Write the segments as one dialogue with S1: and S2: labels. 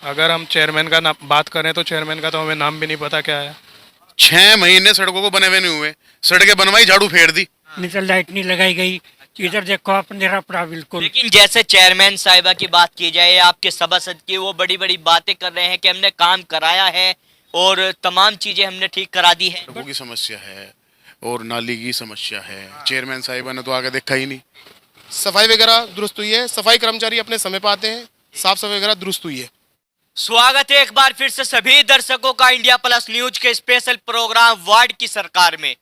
S1: अगर हम चेयरमैन का बात करें तो चेयरमैन का तो हमें नाम भी नहीं पता क्या है।
S2: 6 महीने सड़कों को बने हुए नहीं हुए, सड़कें बनवाई, झाड़ू फेर दी।
S3: नीचे लाइट नहीं लगाई गई। इधर देखो आप, अंधेरा पड़ा बिल्कुल।
S4: लेकिन जैसे चेयरमैन साहिबा की बात की जाए, आपके सभासद की, वो बड़ी बड़ी बातें कर रहे हैं कि हमने काम कराया है और तमाम चीजें हमने ठीक करा दी है।
S2: सड़कों की समस्या है और नाली की समस्या है। चेयरमैन साहिबा ने तो आगे देखा ही नहीं।
S5: सफाई वगैरह दुरुस्त हुई है, सफाई कर्मचारी अपने समय पर आते हैं, साफ सफाई वगैरह दुरुस्त हुई है।
S4: स्वागत है एक बार फिर से सभी दर्शकों का इंडिया प्लस न्यूज के स्पेशल प्रोग्राम वार्ड की सरकार में।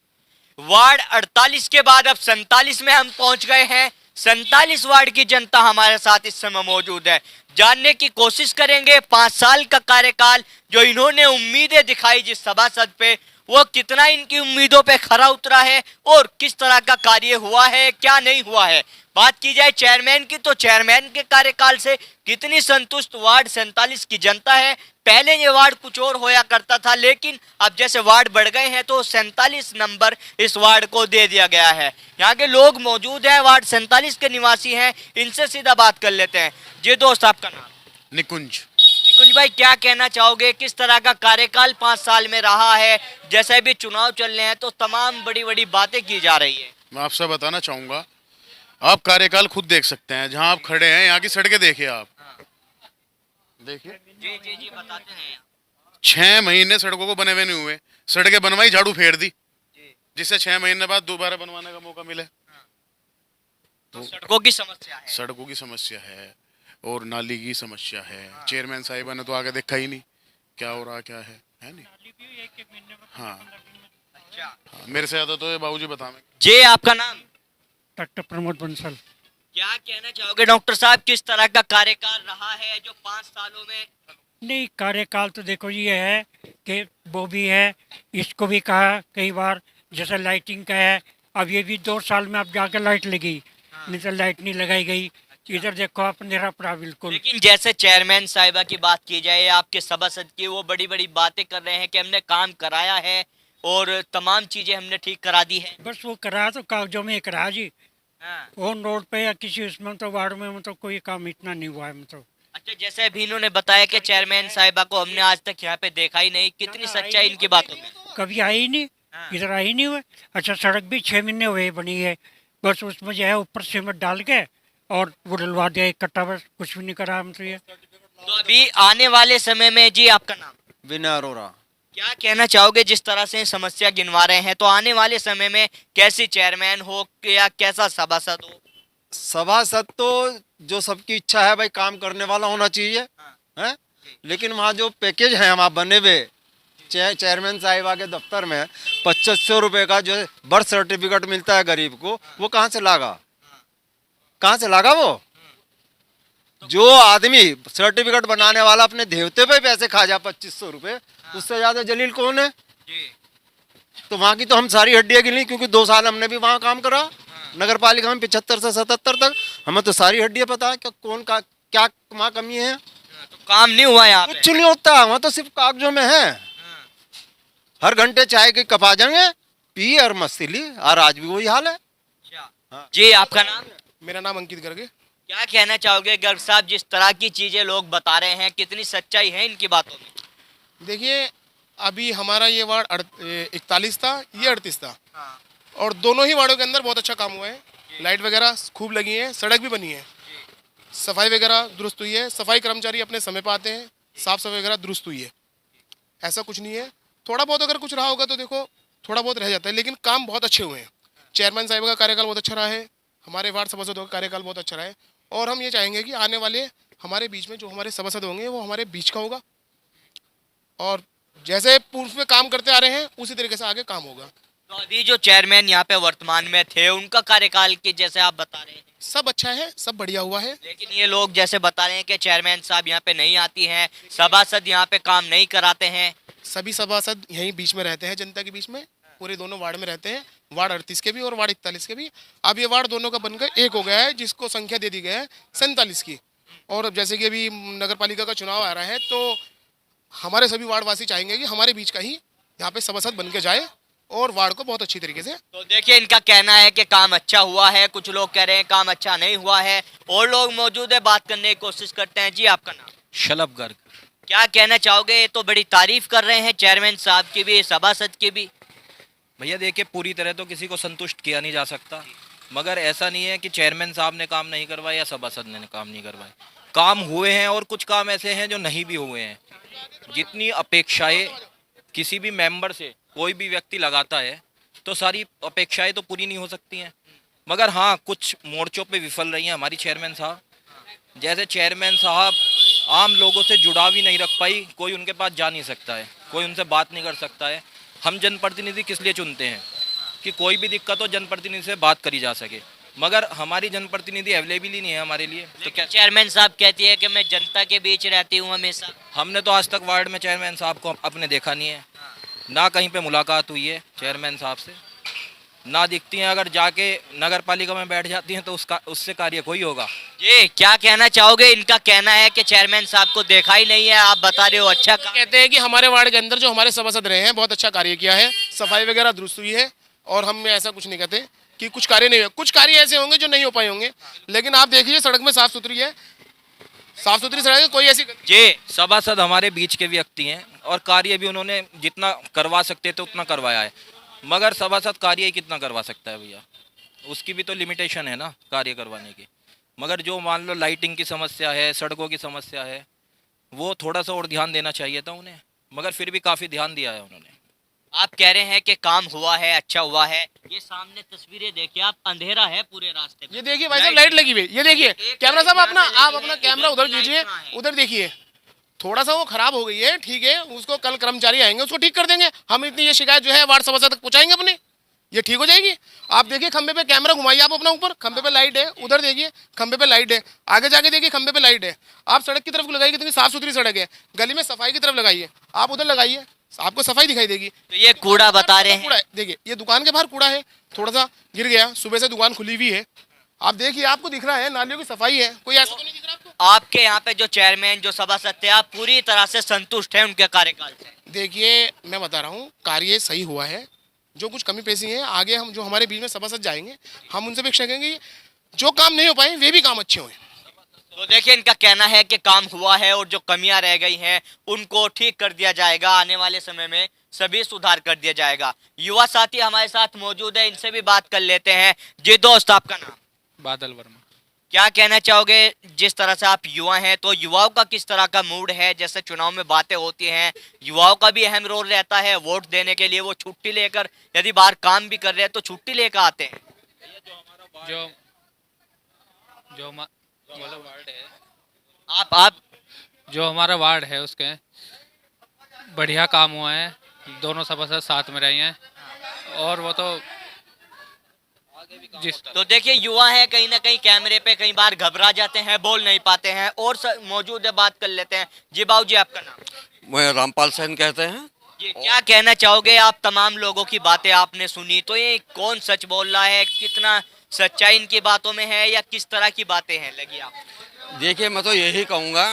S4: वार्ड 48 के बाद अब 47 में हम पहुंच गए हैं। 47 वार्ड की जनता हमारे साथ इस समय मौजूद है। जानने की कोशिश करेंगे 5 साल का कार्यकाल जो इन्होंने उम्मीदें दिखाई जिस सभासद पे, वो कितना इनकी उम्मीदों पे खरा उतरा है और किस तरह का कार्य हुआ है, क्या नहीं हुआ है। बात की जाए चेयरमैन की तो चेयरमैन के कार्यकाल से कितनी संतुष्ट वार्ड 47 की जनता है। पहले ये वार्ड कुछ और होया करता था, लेकिन अब जैसे वार्ड बढ़ गए हैं तो 47 नंबर इस वार्ड को दे दिया गया है। यहाँ के लोग मौजूद हैं, वार्ड 47 के निवासी हैं, इनसे सीधा बात कर लेते हैं। जी दोस्त, आपका नाम?
S2: निकुंज।
S4: निकुंज भाई, क्या कहना चाहोगे, किस तरह का कार्यकाल 5 साल में रहा है? जैसे भी चुनाव चल रहे हैं तो तमाम बड़ी बड़ी बातें की जा रही है।
S2: मैं आपसे बताना चाहूंगा, आप कार्यकाल खुद देख सकते हैं। जहां आप खड़े हैं, यहाँ की सड़कें देखिए आप। देखिए,
S4: जी जी जी, बताते हैं।
S2: 6 महीने सड़कों को बने हुए नहीं हुए, सड़कें बनवाई, झाड़ू फेर दी, जिससे 6 महीने बाद दोबारा बनवाने का मौका मिले।
S4: तो सड़कों की समस्या है।
S2: सड़कों की समस्या है और नाली की समस्या है। चेयरमैन साहिबा ने तो आगे देखा ही नहीं क्या हो रहा क्या है नहीं। हाँ,
S4: अच्छा
S2: हाँ, मेरे से ज्यादा तो ये बाबूजी बताएंगे।
S4: जी, आपका नाम?
S3: डॉक्टर प्रमोद बंसल।
S4: क्या कहना चाहोगे डॉक्टर साहब, किस तरह का कार्यकाल रहा है जो 5 सालों में?
S3: नहीं, कार्यकाल तो देखो ये है कि वो भी है, इसको भी कहा कई बार, जैसे लाइटिंग का है। अब ये भी 2 साल में अब जाकर लाइट लगी, नहीं तो लाइट नहीं लगाई गई। इधर देखो आप, अंधेरा पड़ा बिल्कुल।
S4: लेकिन जैसे चेयरमैन साहिबा की बात की जाए, आपके सभासद की, वो बड़ी बड़ी बातें कर रहे हैं कि हमने काम कराया है और तमाम चीजें हमने ठीक करा दी है।
S3: बस वो करा तो कागजों में करा जी।
S4: हाँ।
S3: ऑन रोड पे या किसी उसमें तो वार्ड में मतलब कोई काम इतना नहीं हुआ है मतलब।
S4: अच्छा, जैसे अभी इन्होंने बताया कि चेयरमैन साहिबा को हमने आज तक यहाँ पे देखा ही नहीं, कितनी सच्चाई इनकी बातों में?
S3: कभी आई ही नहीं,
S4: हाँ।
S3: इधर आई नहीं हुए। अच्छा, सड़क भी 6 महीने हुए बनी है, बस उसमें जो है ऊपर सीमेंट डाल के और वो डलवा दिया एक कट्टा, बस कुछ भी नहीं करा मतलब ये।
S4: तो अभी आने वाले समय में, जी आपका नाम?
S6: विनय अरोरा।
S4: क्या कहना चाहोगे, जिस तरह से समस्या गिनवा रहे हैं, तो आने वाले समय में कैसी चेयरमैन हो या कैसा सभासद हो?
S6: सभासद तो जो सबकी इच्छा है भाई, काम करने वाला होना चाहिए है। लेकिन वहाँ जो पैकेज है हमारा बने हुए चेयरमैन साहिबा के दफ्तर में 2500 रुपये का जो बर्थ सर्टिफिकेट मिलता है गरीब को, वो कहाँ से लागा? कहाँ से लागा वो? जो आदमी सर्टिफिकेट बनाने वाला अपने देवते पे पैसे खा जाए 2500 रुपये, उससे ज्यादा जलील कौन है? तो वहाँ की तो हम सारी हड्डियाँ गिनी, क्योंकि 2 साल हमने भी वहाँ काम करा। नगर पालिका में 75 से 77 तक हमें तो सारी हड्डियाँ पता है कि कौन का क्या वहाँ कमी है।
S4: तो काम नहीं हुआ यहाँ पे?
S6: कुछ नहीं होता वहाँ, तो सिर्फ कागजों में है। हर घंटे चाय के कप आ जाएंगे, पी और मस्ती ली, और आज भी वही हाल है।
S4: जी, आपका नाम?
S5: मेरा नाम अंकित गर्गे।
S4: क्या कहना चाहोगे गर्ग साहब, जिस तरह की चीजें लोग बता रहे हैं, कितनी सच्चाई है इनकी बातों में?
S5: देखिए, अभी हमारा ये वार्ड 41 था, ये 38 था, और दोनों ही वार्डों के अंदर बहुत अच्छा काम हुआ है। लाइट वगैरह खूब लगी है, सड़क भी बनी है, सफाई वगैरह दुरुस्त हुई है, सफाई कर्मचारी अपने समय पर आते हैं, साफ सफाई वगैरह दुरुस्त हुई है। ऐसा कुछ नहीं है, थोड़ा बहुत अगर कुछ रहा होगा तो देखो थोड़ा बहुत रह जाता है, लेकिन काम बहुत अच्छे हुए हैं। चेयरमैन साहिब का कार्यकाल बहुत अच्छा रहा है, हमारे वार्ड सभासदों का कार्यकाल बहुत अच्छा रहा है, और हम ये चाहेंगे कि आने वाले हमारे बीच में जो हमारे सभासद होंगे वो हमारे बीच का होगा, और जैसे पूर्व में काम करते आ रहे हैं उसी तरीके से आगे काम होगा।
S4: तो अभी जो चेयरमैन यहाँ पे वर्तमान में थे, उनका कार्यकाल की जैसे आप बता रहे हैं,
S5: सब अच्छा है, सब बढ़िया हुआ है।
S4: लेकिन ये लोग जैसे बता रहे हैं कि चेयरमैन साहब यहाँ पे नहीं आती हैं, सभासद यहाँ पे काम नहीं कराते हैं।
S5: सभी सभासद यहीं बीच में रहते हैं, जनता के बीच में, पूरे दोनों वार्ड में रहते हैं, वार्ड 38 के भी और वार्ड 41 के भी। अब ये वार्ड दोनों का बनकर एक हो गया है, जिसको संख्या दे दी गई है 47 की। और अब जैसे कि अभी नगर पालिका का चुनाव आ रहा है, तो हमारे सभी वार्डवासी चाहेंगे कि हमारे बीच का ही यहाँ पे सभासद बन के जाए और वार्ड को बहुत अच्छी तरीके से।
S4: तो देखिए, इनका कहना है कि काम अच्छा हुआ है, कुछ लोग कह रहे हैं काम अच्छा नहीं हुआ है, और लोग मौजूद है, बात करने की कोशिश करते हैं। जी, आपका नाम?
S7: शलभ गर्ग।
S4: क्या कहना चाहोगे? ये तो बड़ी तारीफ कर रहे हैं चेयरमैन साहब की भी, सभासद की भी।
S7: भैया देखिए, पूरी तरह तो किसी को संतुष्ट किया नहीं जा सकता, मगर ऐसा नहीं है कि चेयरमैन साहब ने काम नहीं करवाया या सभासद ने काम नहीं करवाए। काम हुए हैं और कुछ काम ऐसे हैं जो नहीं भी हुए हैं। जितनी अपेक्षाएं किसी भी मेंबर से कोई भी व्यक्ति लगाता है तो सारी अपेक्षाएं तो पूरी नहीं हो सकती हैं, मगर हाँ कुछ मोर्चों पे विफल रही हैं हमारी चेयरमैन साहब। जैसे चेयरमैन साहब आम लोगों से जुड़ाव ही नहीं रख पाई, कोई उनके पास जा नहीं सकता है, कोई उनसे बात नहीं कर सकता है। हम जनप्रतिनिधि किस लिए चुनते हैं कि कोई भी दिक्कत हो जनप्रतिनिधि से बात करी जा सके, मगर हमारी जनप्रतिनिधि अवेलेबल ही नहीं है हमारे लिए। तो क्या
S4: चेयरमैन साहब कहती है कि मैं जनता के बीच रहती हूँ हमेशा।
S7: हमने तो आज तक वार्ड में चेयरमैन साहब को अपने देखा नहीं है, ना कहीं पे मुलाकात हुई है चेयरमैन साहब से, ना दिखती हैं। अगर जाके नगर पालिका में बैठ जाती हैं तो उससे कार्य कोई होगा।
S4: ये क्या कहना चाहोगे? इनका कहना है कि चेयरमैन साहब को देखा ही नहीं है, आप बता रहे हो अच्छा
S5: कहते हैं कि हमारे वार्ड के अंदर जो हमारे सभासद रहे हैं बहुत अच्छा कार्य किया है, सफाई वगैरह दुरुस्त हुई है, और हम ऐसा कुछ नहीं कहते कि कुछ कार्य नहीं हुए। कुछ कार्य ऐसे होंगे जो नहीं हो पाए होंगे, लेकिन आप देखिए सड़क में साफ सुथरी है, साफ सुथरी सड़क है, कोई ऐसी
S7: ये सभासद हमारे बीच के व्यक्ति हैं और कार्य भी उन्होंने जितना करवा सकते थे उतना करवाया है, मगर सभासद कार्य ही कितना करवा सकता है भैया, उसकी भी तो लिमिटेशन है ना कार्य करवाने की। मगर जो मान लो लाइटिंग की समस्या है, सड़कों की समस्या है, वो थोड़ा सा और ध्यान देना चाहिए था उन्हें, मगर फिर भी काफ़ी ध्यान दिया है उन्होंने।
S4: आप कह रहे हैं कि काम हुआ है, अच्छा हुआ है। ये सामने तस्वीरें देखिए आप, अंधेरा है पूरे रास्ते में।
S5: ये देखिए भाई साहब लाइट लगी हुई, ये देखिए कैमरा साहब अपना, आप अपना कैमरा उधर दीजिए, उधर देखिए थोड़ा सा वो खराब हो गई है, ठीक है, उसको कल कर्मचारी आएंगे उसको ठीक कर देंगे। हम इतनी ये शिकायत जो है वार्ड सभासद तक पहुंचाएंगे अपने, ये ठीक हो जाएगी। आप देखिए खंबे पे कैमरा घुमाइए आप अपना, ऊपर खंबे पे लाइट है, उधर देखिए खंबे पे लाइट है, आगे जाके देखिए खंबे पे लाइट है। आप सड़क की तरफ लगाइए, कितनी साफ सुथरी सड़क है, गली में सफाई की तरफ लगाइए, आप उधर लगाइए, आपको सफाई दिखाई देगी।
S4: तो ये कूड़ा बता रहे हैं,
S5: कूड़ा है, देखिए ये दुकान के बाहर कूड़ा है, थोड़ा सा गिर गया, सुबह से दुकान खुली हुई है, आप देखिए आपको दिख रहा है, नालियों की सफाई है, कोई ऐसा तो नहीं दिख रहा आपको?
S4: आपके यहाँ पे जो चेयरमैन जो सभासद थे, आप पूरी तरह से संतुष्ट हैं उनके कार्यकाल से?
S5: देखिए मैं बता रहा हूँ कार्य सही हुआ है, जो कुछ कमी पेशी है आगे हम जो हमारे बीच में सभासद जाएंगे हम उनसे भी कहेंगे जो काम नहीं हो पाए वे भी काम अच्छे हुए।
S4: तो देखिए इनका कहना है कि काम हुआ है और जो कमियां रह गई हैं उनको ठीक कर दिया जाएगा, आने वाले समय में सभी सुधार कर दिया जाएगा। युवा साथी हमारे साथ मौजूद है, इनसे भी बात कर लेते हैं। जी दोस्त, आपका नाम?
S1: बादल वर्मा।
S4: क्या कहना चाहोगे? जिस तरह से आप युवा हैं तो युवाओं का किस तरह का मूड है? जैसे चुनाव में बातें होती हैं, युवाओं का भी अहम रोल रहता है वोट देने के लिए। वो छुट्टी लेकर, यदि बाहर काम भी कर रहे हैं तो छुट्टी लेकर आते हैं।
S1: जो जो मतलब वार्ड है,
S4: आप
S1: जो हमारा वार्ड है उसके बढ़िया काम हुआ है, दोनों सभासद साथ में रहे हैं, और वो तो जिस
S4: तो देखिए युवा है, कहीं ना कहीं कैमरे पे कई बार घबरा जाते हैं, बोल नहीं पाते हैं, और मौजूद है, बात कर लेते हैं। जी बाबू जी, आपका नाम?
S6: मैं रामपाल सेन कहते हैं।
S4: ये क्या कहना चाहोगे? आप तमाम लोगों की बातें आपने सुनी, तो ये कौन सच बोल रहा है, कितना सच्चाई इनकी बातों में है, या किस तरह की बातें हैं लगी आप?
S6: देखिए मैं तो यही कहूँगा,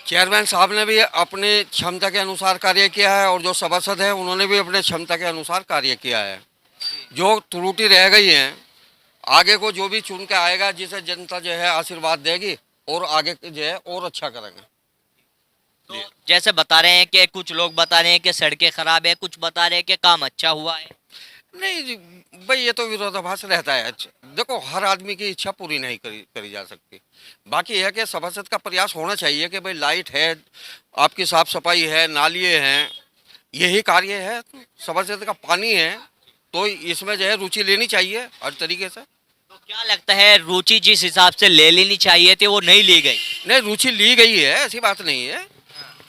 S6: चेयरमैन साहब ने भी अपनी क्षमता के अनुसार कार्य किया है और जो सभासद हैं उन्होंने भी अपने क्षमता के अनुसार कार्य किया है। जो त्रुटि रह गई हैं आगे को जो भी चुन के आएगा, जिसे जनता जो है आशीर्वाद देगी और आगे जो है और अच्छा करेंगे।
S4: तो जैसे बता रहे हैं कि कुछ लोग बता रहे हैं कि सड़कें खराब है, कुछ बता रहे हैं कि काम अच्छा हुआ है।
S6: नहीं जी भाई, ये तो विरोधाभास रहता है। देखो हर आदमी की इच्छा पूरी नहीं करी जा सकती। बाकी है कि सभासद का प्रयास होना चाहिए कि भाई लाइट है, आपकी साफ सफाई है, नालिए हैं, यही कार्य है। सभासद का पानी है, तो इसमें जो है रुचि लेनी चाहिए हर तरीके से।
S4: तो क्या लगता है रुचि जिस हिसाब से ले लेनी चाहिए थी वो नहीं ली गई?
S6: नहीं, रुचि ली गई है, ऐसी बात नहीं है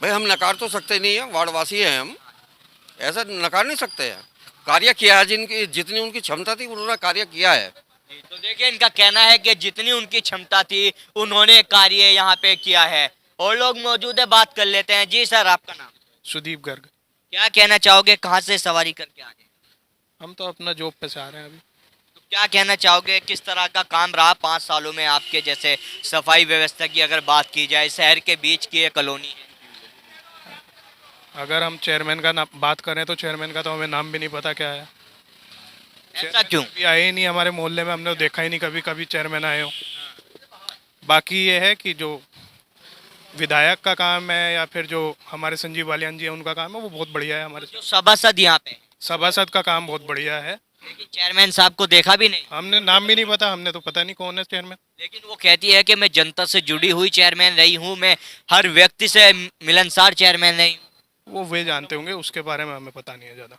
S6: भाई, हम नकार तो सकते नहीं है, वार्डवासी हैं हम, ऐसा नकार नहीं सकते हैं। कार्य किया है, जिनकी जितनी उनकी क्षमता थी उन्होंने कार्य किया है।
S4: तो देखिए इनका कहना है कि जितनी उनकी क्षमता थी उन्होंने कार्य यहाँ पे किया है। और लोग मौजूद है, बात कर लेते हैं। जी सर, आपका नाम?
S1: सुदीप गर्ग।
S4: क्या कहना चाहोगे, कहाँ से सवारी करके आ रहे हैं?
S1: हम तो अपना जॉब पे से आ रहे हैं अभी।
S4: तो क्या कहना चाहोगे, किस तरह का काम रहा 5 सालों में आपके? जैसे सफाई व्यवस्था की अगर बात की जाए, शहर के बीच की ये कॉलोनी है।
S1: अगर हम चेयरमैन का बात करें तो चेयरमैन का तो हमें नाम भी नहीं पता क्या है।
S4: ऐसा क्यों?
S1: कभी आए ही नहीं हमारे मोहल्ले में, हमने देखा ही नहीं कभी कभी चेयरमैन आए हो। बाकी ये है कि जो
S5: विधायक का काम है या फिर जो हमारे संजीव बालियान जी हैं उनका काम है, वो बहुत बढ़िया है। हमारे
S4: जो सभासद यहाँ पे,
S5: सभासद का काम बहुत बढ़िया है।
S4: लेकिन चेयरमैन साहब को देखा भी नहीं।
S5: हमने नाम भी नहीं पता, हमने तो पता नहीं कौन है चेयरमैन।
S4: लेकिन वो कहती है कि मैं जनता से जुड़ी हुई चेयरमैन रही हूँ, मैं हर व्यक्ति से मिलनसार चेयरमैन रही हूँ।
S5: वो वे जानते होंगे, उसके बारे में हमें पता नहीं है ज़्यादा।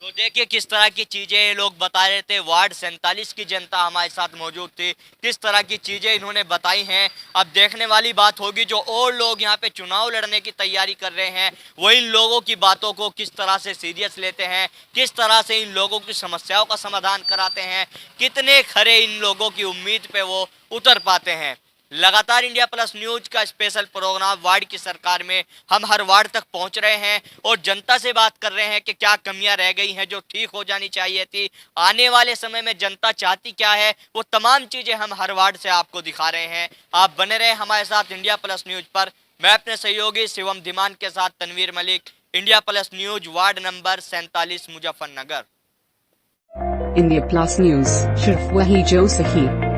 S4: तो देखिए किस तरह की चीजें ये लोग बता रहे थे। वार्ड 47 की जनता हमारे साथ मौजूद थी, किस तरह की चीजें इन्होंने बताई हैं। अब देखने वाली बात होगी जो और लोग यहाँ पे चुनाव लड़ने की तैयारी कर रहे हैं, वो इन लोगों की बातों को किस तरह से सीरियस लेते हैं, किस तरह से इन लोगों की समस्याओं का समाधान कराते हैं, कितने खरे इन लोगों की उम्मीद पे वो उतर पाते हैं। लगातार इंडिया प्लस न्यूज का स्पेशल प्रोग्राम वार्ड की सरकार में हम हर वार्ड तक पहुंच रहे हैं और जनता से बात कर रहे हैं कि क्या कमियां रह गई हैं जो ठीक हो जानी चाहिए थी, आने वाले समय में जनता चाहती क्या है, वो तमाम चीजें हम हर वार्ड से आपको दिखा रहे हैं। आप बने रहे हमारे साथ इंडिया प्लस न्यूज पर। मैं अपने सहयोगी शिवम धीमान के साथ Tanveer Malik, India plus news, ward number 47, Muzaffarnagar.
S8: India plus news, सिर्फ वही जो सही।